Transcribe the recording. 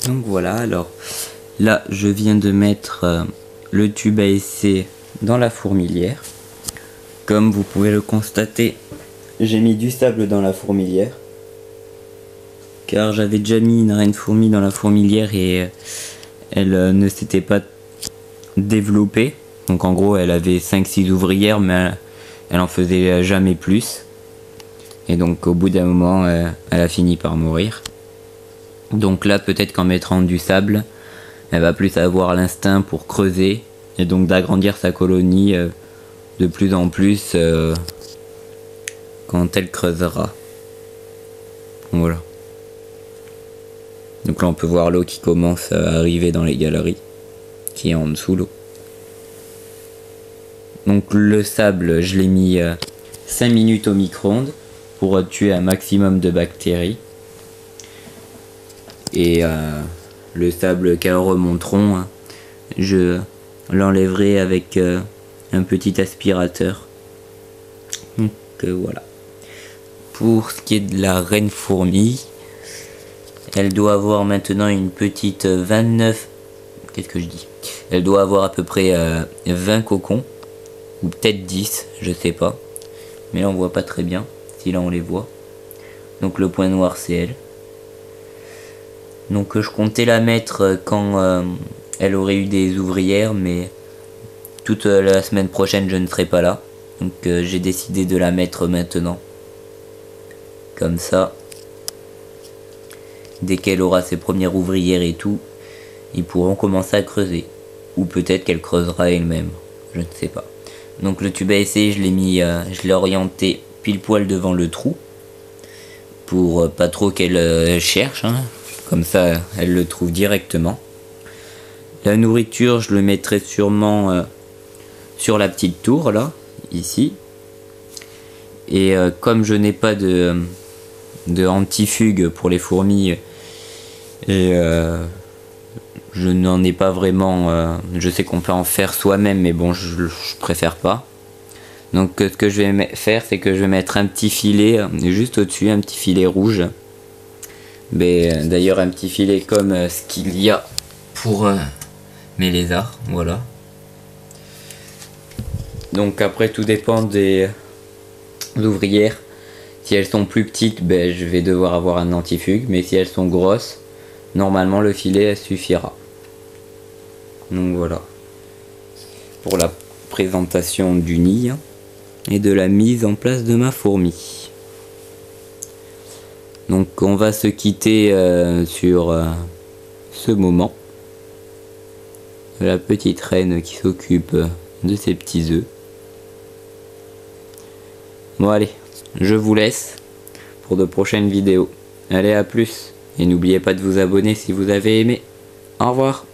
Donc voilà, alors là je viens de mettre le tube à essai dans la fourmilière. Comme vous pouvez le constater, j'ai mis du sable dans la fourmilière. Car j'avais déjà mis une reine fourmi dans la fourmilière et elle ne s'était pas développée. Donc en gros elle avait 5-6 ouvrières mais elle en faisait jamais plus. Et donc au bout d'un moment elle a fini par mourir. Donc là peut-être qu'en mettant du sable, elle va plus avoir l'instinct pour creuser et donc d'agrandir sa colonie de plus en plus quand elle creusera. Voilà. Donc là on peut voir l'eau qui commence à arriver dans les galeries, qui est en dessous l'eau. Donc le sable je l'ai mis 5 minutes au micro-ondes pour tuer un maximum de bactéries. Et le sable qu'elles remonteront, je l'enlèverai avec un petit aspirateur. Donc voilà. Pour ce qui est de la reine fourmi, elle doit avoir maintenant une petite 29... Qu'est-ce que je dis? Elle doit avoir à peu près 20 cocons. Ou peut-être 10, je sais pas. Mais là on voit pas très bien. Si là on les voit. Donc le point noir c'est elle. Donc je comptais la mettre quand elle aurait eu des ouvrières, mais toute la semaine prochaine je ne serai pas là. Donc j'ai décidé de la mettre maintenant. Comme ça, dès qu'elle aura ses premières ouvrières et tout, ils pourront commencer à creuser. Ou peut-être qu'elle creusera elle-même, je ne sais pas. Donc le tube à essai, je l'ai orienté pile poil devant le trou. Pour pas trop qu'elle cherche, hein. Comme ça, elle le trouve directement. La nourriture, je le mettrai sûrement sur la petite tour, là, ici. Et comme je n'ai pas de antifugue pour les fourmis, et je n'en ai pas vraiment... je sais qu'on peut en faire soi-même, mais bon, je préfère pas. Donc ce que je vais faire, c'est que je vais mettre un petit filet juste au-dessus, un petit filet rouge. Mais d'ailleurs un petit filet comme ce qu'il y a pour mes lézards, voilà. Donc après tout dépend des ouvrières. Si elles sont plus petites, ben, je vais devoir avoir un antifugue, mais si elles sont grosses, normalement le filet suffira. Donc voilà. Pour la présentation du nid et de la mise en place de ma fourmi. Donc on va se quitter sur ce moment. La petite reine qui s'occupe de ses petits œufs. Bon allez, je vous laisse pour de prochaines vidéos. Allez, à plus. Et n'oubliez pas de vous abonner si vous avez aimé. Au revoir.